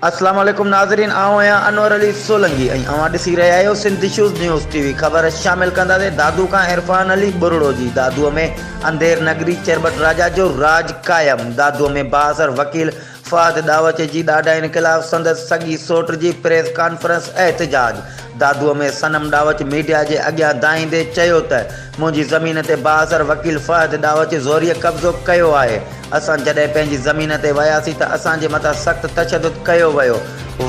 अस्सलाम वालेकुम नाज़रीन, आऊं आहियां अनवर अली सोलंगी ऐं अवां ॾिसी रहिया आहियो सिंध इशूज़ न्यूज़ टीवी। ख़बर शामिल कंदासीं दादू खां इरफान अली बुरड़ो जी। दादूअ में अंधेर नगरी चरबट राजा जो राज कायम। दादूअ में बाअसर वकील फहद ॾावच जी ॾाढाइनि ख़िलाफ़ संदसि सॻी सोट जी प्रेस क़ानफरंस एहतजाज। दादूअ में सनम ॾावच मीडिया जे अॻियां दाईंदे चयो त मुंहिंजी ज़मीन ते बाअसर वकील फहद ॾावच ज़ोरीअ कब्ज़ो कयो आहे। असां जॾहिं पंहिंजी ज़मीन ते वियासीं त असांजे मथां सख़्तु तशदुद कयो वियो।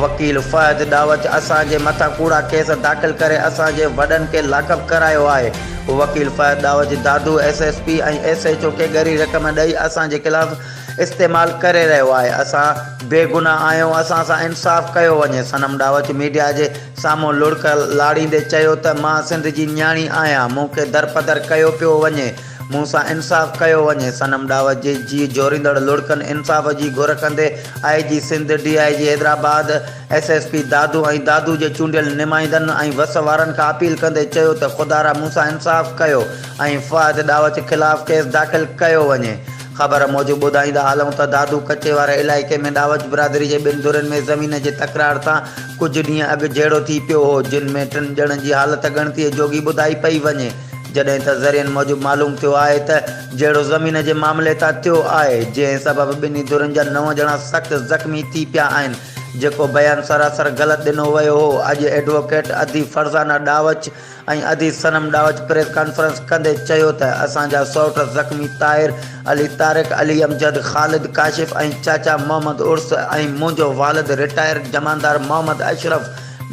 वकील फहद ॾावच असांजे मथां कूड़ा केस दाख़िल करे असांजे वॾनि खे लाकअप करायो आहे। वकील फहद ॾावच दादू SSP ऐं SHO खे ॻरी रक़म ॾेई असांजे ख़िलाफ़ इस्तेमालु करे रहियो आहे। असां बेगुनाह आहियूं, असां सां इंसाफ़ कयो वञे। सनम ॾावच मीडिया जे साम्हूं लुड़क लाड़ींदे चयो त मां सिंध जी न्याणी आहियां, मूंखे दरपदर कयो पियो वञे, मूं सां इंसाफ़ कयो वञे। सनम ॾावच जी जोरींदड़ लुड़कनि इंसाफ़ जी घुर कंदे IG Sindh DIG Hyderabad SSP Dadu ऐं दादू जे चूंडियल नुमाइंदनि ऐं वस वारनि खां अपील कंदे चयो त ख़ुदारा मूं सां इंसाफ़ कयो ऐं फहद ॾावच ख़िलाफ़ केस दाख़िल कयो वञे। ख़बर मूजिबि ॿुधाईंदा हलूं त दादू कचे वारे इलाइक़े में ॾावच बिरादरी जे ॿिनि धुरनि में ज़मीन जे तकरार तां कुझु ॾींहं अॻु जहिड़ो थी पियो हो, जिन में टिनि ॼणनि जी हालत ॻणतीअ जोगी ॿुधाई पई वञे, जॾहिं त ज़रियनि मूजिबि मालूम थियो आहे त जहिड़ो ज़मीन जे मामले तां थियो आहे, जंहिं सबबु ॿिन्ही धुरनि जा 9 ॼणा सख़्तु ज़ख़्मी थी पिया आहिनि, जेको बयानु सरासर ग़लति ॾिनो वियो हो। अॼु एडवोकेट अदी फरज़ाना ॾावच ऐं अदी सनम ॾावच प्रेस कॉन्फ्रेंस कंदे चयो त असांजा सौट ज़ख़्मी ताहिर अली, तारिक अली, अमजद, ख़ालिद, काशिफ़ ऐं चाचा मोहम्मद उर्स ऐं मुंहिंजो वालिद रिटायर जमानदार मोहम्मद अशरफ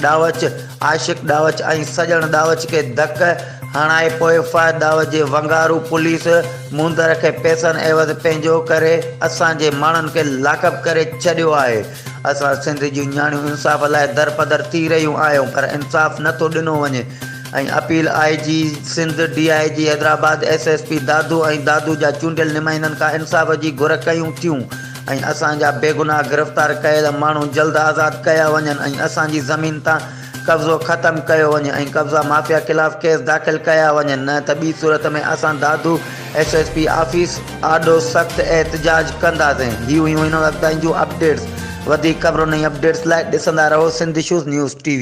ॾावच, आशिक़ ॾावच ऐं सजण ॾावच खे धक हणाए पोइ फहद ॾावच जे वंगारू पुलिस मुंदर खे पैसनि एवज़ पंहिंजो करे असांजे माण्हुनि खे लाकअप करे छॾियो आहे। असां सिंध जूं न्याणियूं इंसाफ़ लाइ दरपदर थी रहियूं आहियूं, पर इंसाफ़ नथो ॾिनो वञे ऐं appeal IG Sindh DIG Hyderabad SSP Dadu ऐं दादू जा चूंडियल नुमाइंदनि खां इंसाफ़ जी घुर कयूं थियूं ऐं असांजा बेगुनाह गिरफ़्तार कयल माण्हू जल्द आज़ादु कया वञनि ऐं असांजी ज़मीन तां कब्ज़ो ख़तमु कयो वञे ऐं कब्ज़ा माफ़िया ख़िलाफ़ केस दाख़िल कया वञनि, न त ॿी सूरत में असां दादू SSP ऑफिस आॾो सख़्तु एहतजाज कंदासीं। हीअ हुयूं हिन वक़्त जूं अपडेट्स। वधीक ख़बरुनि ऐं अपडेट्स लाइ ॾिसंदा रहो सिंध इशूज़ न्यूज़ TV।